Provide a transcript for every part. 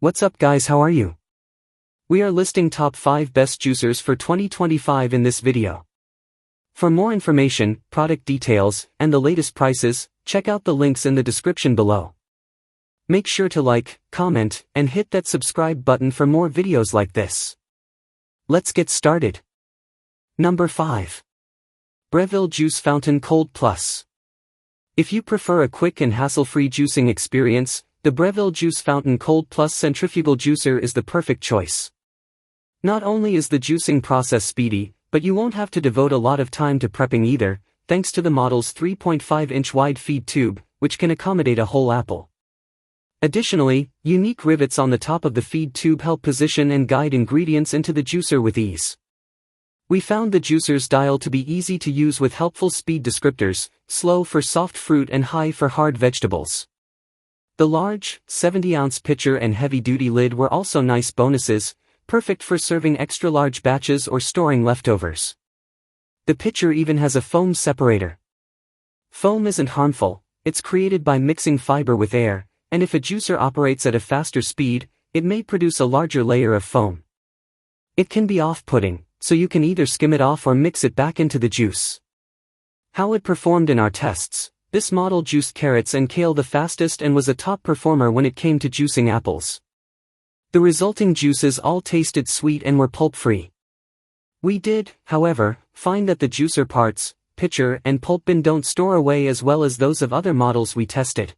What's up guys, how are you? We are listing top 5 best juicers for 2025 in this video. For more information, product details, and the latest prices, check out the links in the description below. Make sure to like, comment, and hit that subscribe button for more videos like this. Let's get started. Number 5. Breville Juice Fountain Cold Plus. If you prefer a quick and hassle-free juicing experience, the Breville Juice Fountain Cold Plus Centrifugal Juicer is the perfect choice. Not only is the juicing process speedy, but you won't have to devote a lot of time to prepping either, thanks to the model's 3.5-inch wide feed tube, which can accommodate a whole apple. Additionally, unique rivets on the top of the feed tube help position and guide ingredients into the juicer with ease. We found the juicer's dial to be easy to use with helpful speed descriptors, slow for soft fruit and high for hard vegetables. The large, 70-ounce pitcher and heavy-duty lid were also nice bonuses, perfect for serving extra-large batches or storing leftovers. The pitcher even has a foam separator. Foam isn't harmful, it's created by mixing fiber with air, and if a juicer operates at a faster speed, it may produce a larger layer of foam. It can be off-putting, so you can either skim it off or mix it back into the juice. How it performed in our tests: this model juiced carrots and kale the fastest and was a top performer when it came to juicing apples. The resulting juices all tasted sweet and were pulp-free. We did, however, find that the juicer parts, pitcher and pulp bin don't store away as well as those of other models we tested.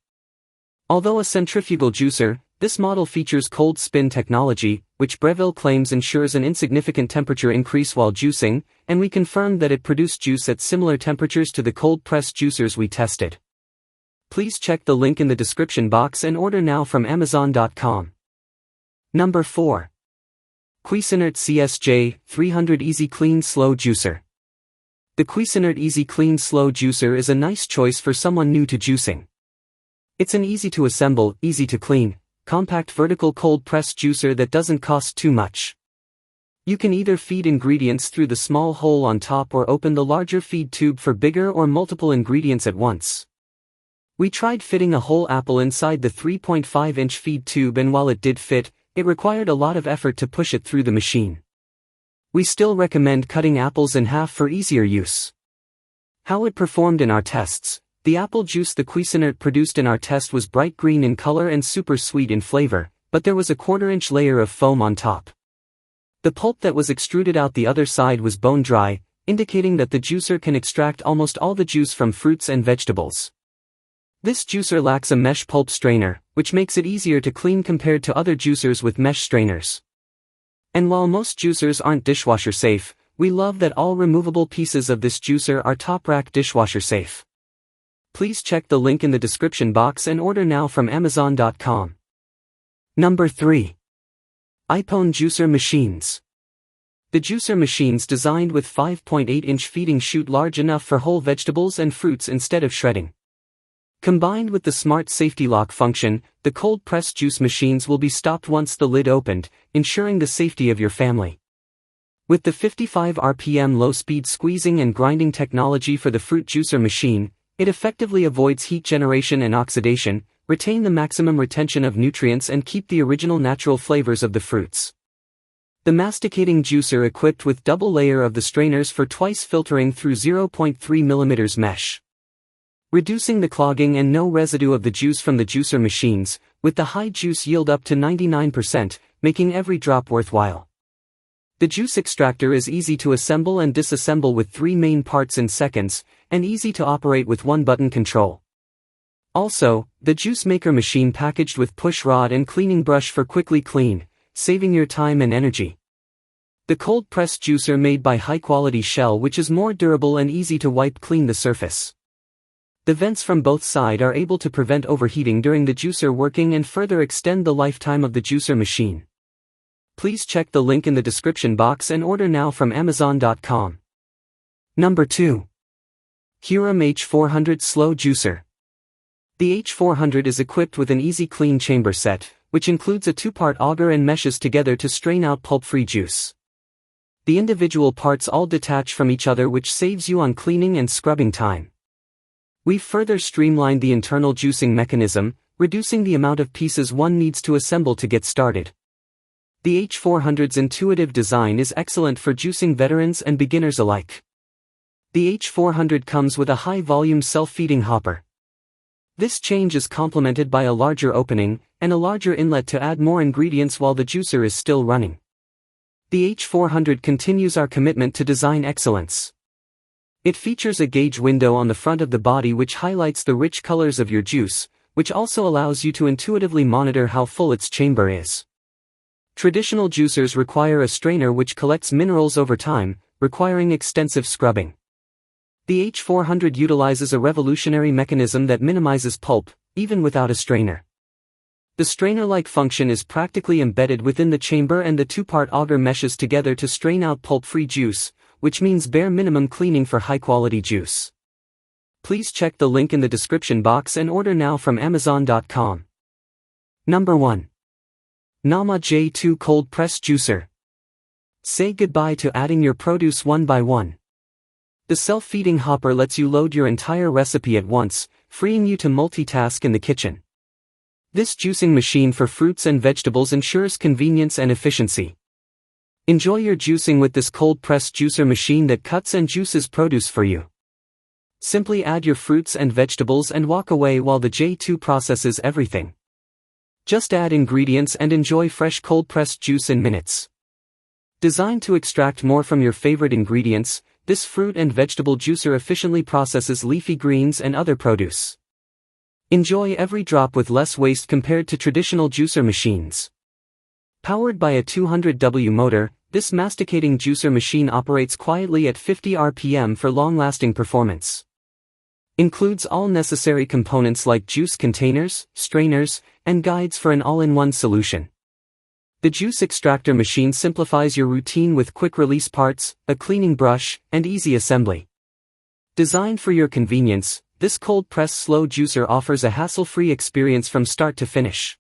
Although a centrifugal juicer, this model features cold spin technology, which Breville claims ensures an insignificant temperature increase while juicing, and we confirmed that it produced juice at similar temperatures to the cold-pressed juicers we tested. Please check the link in the description box and order now from Amazon.com. Number 4. Cuisinart CSJ 300 Easy Clean Slow Juicer. The Cuisinart Easy Clean Slow Juicer is a nice choice for someone new to juicing. It's an easy-to-assemble, easy-to-clean, compact vertical cold-press juicer that doesn't cost too much. You can either feed ingredients through the small hole on top or open the larger feed tube for bigger or multiple ingredients at once. We tried fitting a whole apple inside the 3.5-inch feed tube, and while it did fit, it required a lot of effort to push it through the machine. We still recommend cutting apples in half for easier use. How it performed in our tests: the apple juice the Cuisinart produced in our test was bright green in color and super sweet in flavor, but there was a 1/4-inch layer of foam on top. The pulp that was extruded out the other side was bone dry, indicating that the juicer can extract almost all the juice from fruits and vegetables. This juicer lacks a mesh pulp strainer, which makes it easier to clean compared to other juicers with mesh strainers. And while most juicers aren't dishwasher safe, we love that all removable pieces of this juicer are top rack dishwasher safe. Please check the link in the description box and order now from Amazon.com. Number 3. Ipone Juicer Machines. The juicer machines designed with 5.8-inch feeding chute large enough for whole vegetables and fruits instead of shredding. Combined with the smart safety lock function, the cold-pressed juice machines will be stopped once the lid opened, ensuring the safety of your family. With the 55 RPM low-speed squeezing and grinding technology for the fruit juicer machine, it effectively avoids heat generation and oxidation, retain the maximum retention of nutrients and keep the original natural flavors of the fruits. The masticating juicer equipped with double layer of the strainers for twice filtering through 0.3 mm mesh, reducing the clogging and no residue of the juice from the juicer machines, with the high juice yield up to 99%, making every drop worthwhile. The juice extractor is easy to assemble and disassemble with 3 main parts in seconds, and easy to operate with 1-button control. Also, the juice maker machine packaged with push rod and cleaning brush for quickly clean, saving your time and energy. The cold-pressed juicer made by high-quality shell, which is more durable and easy to wipe clean the surface. The vents from both sides are able to prevent overheating during the juicer working and further extend the lifetime of the juicer machine. Please check the link in the description box and order now from Amazon.com. Number 2. Hurom H400 Slow Juicer. The H400 is equipped with an easy clean chamber set, which includes a 2-part auger and meshes together to strain out pulp-free juice. The individual parts all detach from each other, which saves you on cleaning and scrubbing time. We've further streamlined the internal juicing mechanism, reducing the amount of pieces one needs to assemble to get started. The H400's intuitive design is excellent for juicing veterans and beginners alike. The H400 comes with a high-volume self-feeding hopper. This change is complemented by a larger opening and a larger inlet to add more ingredients while the juicer is still running. The H400 continues our commitment to design excellence. It features a gauge window on the front of the body which highlights the rich colors of your juice, which also allows you to intuitively monitor how full its chamber is. Traditional juicers require a strainer which collects minerals over time, requiring extensive scrubbing. The H400 utilizes a revolutionary mechanism that minimizes pulp, even without a strainer. The strainer-like function is practically embedded within the chamber, and the two-part auger meshes together to strain out pulp-free juice, which means bare minimum cleaning for high-quality juice. Please check the link in the description box and order now from Amazon.com. Number 1. Nama J2 Cold Press Juicer. Say goodbye to adding your produce one by one. The self-feeding hopper lets you load your entire recipe at once, freeing you to multitask in the kitchen. This juicing machine for fruits and vegetables ensures convenience and efficiency. Enjoy your juicing with this cold-press juicer machine that cuts and juices produce for you. Simply add your fruits and vegetables and walk away while the J2 processes everything. Just add ingredients and enjoy fresh cold-pressed juice in minutes. Designed to extract more from your favorite ingredients, this fruit and vegetable juicer efficiently processes leafy greens and other produce. Enjoy every drop with less waste compared to traditional juicer machines. Powered by a 200W motor, this masticating juicer machine operates quietly at 50 RPM for long-lasting performance. Includes all necessary components like juice containers, strainers, and guides for an all-in-one solution. The juice extractor machine simplifies your routine with quick-release parts, a cleaning brush, and easy assembly. Designed for your convenience, this cold-press slow juicer offers a hassle-free experience from start to finish.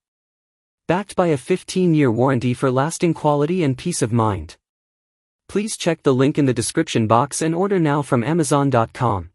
Backed by a 15-year warranty for lasting quality and peace of mind. Please check the link in the description box and order now from Amazon.com.